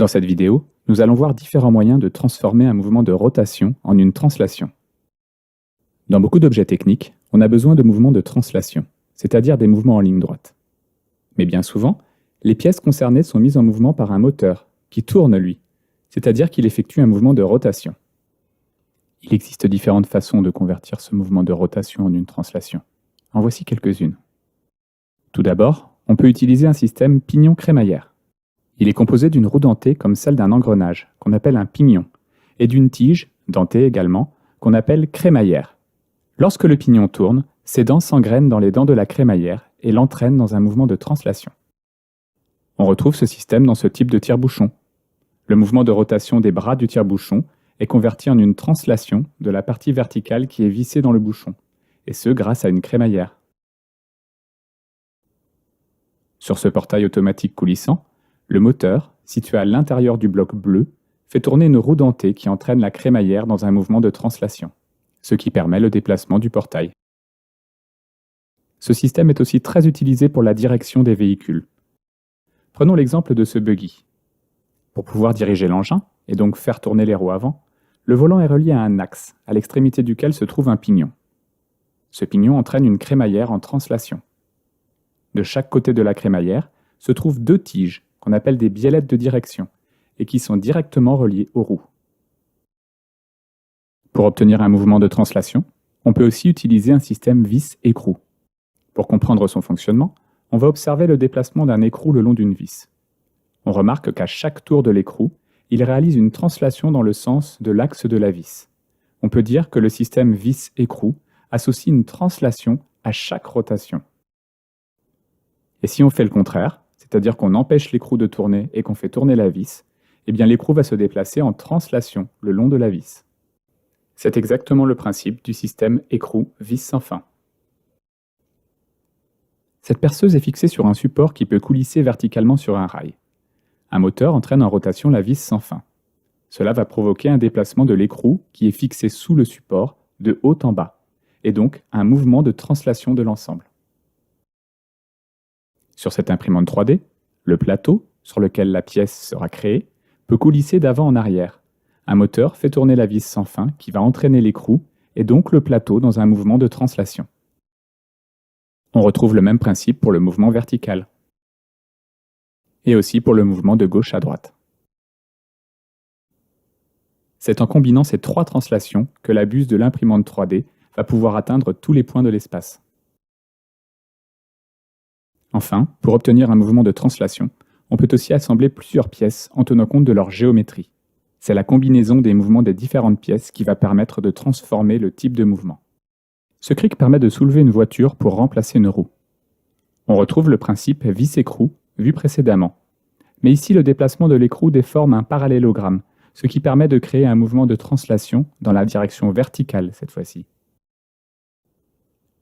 Dans cette vidéo, nous allons voir différents moyens de transformer un mouvement de rotation en une translation. Dans beaucoup d'objets techniques, on a besoin de mouvements de translation, c'est-à-dire des mouvements en ligne droite. Mais bien souvent, les pièces concernées sont mises en mouvement par un moteur, qui tourne lui, c'est-à-dire qu'il effectue un mouvement de rotation. Il existe différentes façons de convertir ce mouvement de rotation en une translation. En voici quelques-unes. Tout d'abord, on peut utiliser un système pignon-crémaillère. Il est composé d'une roue dentée comme celle d'un engrenage, qu'on appelle un pignon, et d'une tige, dentée également, qu'on appelle crémaillère. Lorsque le pignon tourne, ses dents s'engrènent dans les dents de la crémaillère et l'entraînent dans un mouvement de translation. On retrouve ce système dans ce type de tire-bouchon. Le mouvement de rotation des bras du tire-bouchon est converti en une translation de la partie verticale qui est vissée dans le bouchon, et ce grâce à une crémaillère. Sur ce portail automatique coulissant, le moteur, situé à l'intérieur du bloc bleu, fait tourner une roue dentée qui entraîne la crémaillère dans un mouvement de translation, ce qui permet le déplacement du portail. Ce système est aussi très utilisé pour la direction des véhicules. Prenons l'exemple de ce buggy. Pour pouvoir diriger l'engin, et donc faire tourner les roues avant, le volant est relié à un axe, à l'extrémité duquel se trouve un pignon. Ce pignon entraîne une crémaillère en translation. De chaque côté de la crémaillère se trouvent deux tiges, qu'on appelle des biellettes de direction, et qui sont directement reliées aux roues. Pour obtenir un mouvement de translation, on peut aussi utiliser un système vis-écrou. Pour comprendre son fonctionnement, on va observer le déplacement d'un écrou le long d'une vis. On remarque qu'à chaque tour de l'écrou, il réalise une translation dans le sens de l'axe de la vis. On peut dire que le système vis-écrou associe une translation à chaque rotation. Et si on fait le contraire, c'est-à-dire qu'on empêche l'écrou de tourner et qu'on fait tourner la vis, eh bien l'écrou va se déplacer en translation le long de la vis. C'est exactement le principe du système écrou-vis sans fin. Cette perceuse est fixée sur un support qui peut coulisser verticalement sur un rail. Un moteur entraîne en rotation la vis sans fin. Cela va provoquer un déplacement de l'écrou qui est fixé sous le support de haut en bas, et donc un mouvement de translation de l'ensemble. Sur cette imprimante 3D, le plateau, sur lequel la pièce sera créée, peut coulisser d'avant en arrière. Un moteur fait tourner la vis sans fin qui va entraîner l'écrou et donc le plateau dans un mouvement de translation. On retrouve le même principe pour le mouvement vertical. Et aussi pour le mouvement de gauche à droite. C'est en combinant ces trois translations que la buse de l'imprimante 3D va pouvoir atteindre tous les points de l'espace. Enfin, pour obtenir un mouvement de translation, on peut aussi assembler plusieurs pièces en tenant compte de leur géométrie. C'est la combinaison des mouvements des différentes pièces qui va permettre de transformer le type de mouvement. Ce cric permet de soulever une voiture pour remplacer une roue. On retrouve le principe vis-écrou vu précédemment. Mais ici, le déplacement de l'écrou déforme un parallélogramme, ce qui permet de créer un mouvement de translation dans la direction verticale cette fois-ci.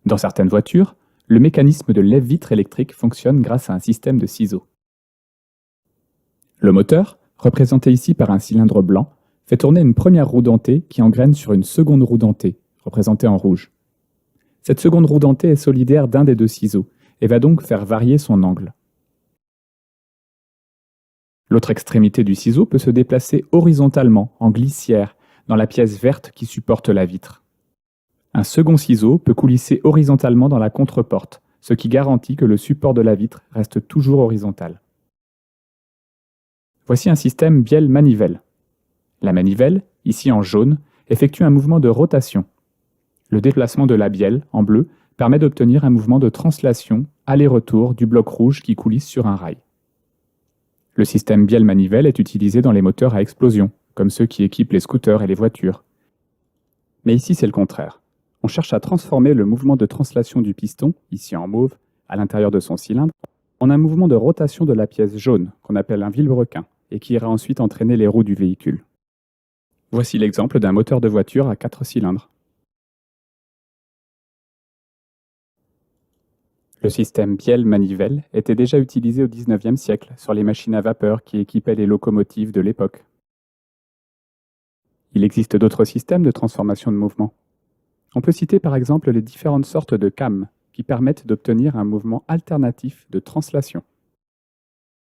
Dans certaines voitures, le mécanisme de lève-vitre électrique fonctionne grâce à un système de ciseaux. Le moteur, représenté ici par un cylindre blanc, fait tourner une première roue dentée qui engraine sur une seconde roue dentée, représentée en rouge. Cette seconde roue dentée est solidaire d'un des deux ciseaux et va donc faire varier son angle. L'autre extrémité du ciseau peut se déplacer horizontalement, en glissière, dans la pièce verte qui supporte la vitre. Un second ciseau peut coulisser horizontalement dans la contreporte, ce qui garantit que le support de la vitre reste toujours horizontal. Voici un système bielle-manivelle. La manivelle, ici en jaune, effectue un mouvement de rotation. Le déplacement de la bielle, en bleu, permet d'obtenir un mouvement de translation aller-retour du bloc rouge qui coulisse sur un rail. Le système bielle-manivelle est utilisé dans les moteurs à explosion, comme ceux qui équipent les scooters et les voitures. Mais ici c'est le contraire. On cherche à transformer le mouvement de translation du piston, ici en mauve, à l'intérieur de son cylindre, en un mouvement de rotation de la pièce jaune, qu'on appelle un vilebrequin, et qui ira ensuite entraîner les roues du véhicule. Voici l'exemple d'un moteur de voiture à 4 cylindres. Le système bielle-manivelle était déjà utilisé au XIXe siècle sur les machines à vapeur qui équipaient les locomotives de l'époque. Il existe d'autres systèmes de transformation de mouvement. On peut citer par exemple les différentes sortes de cames qui permettent d'obtenir un mouvement alternatif de translation.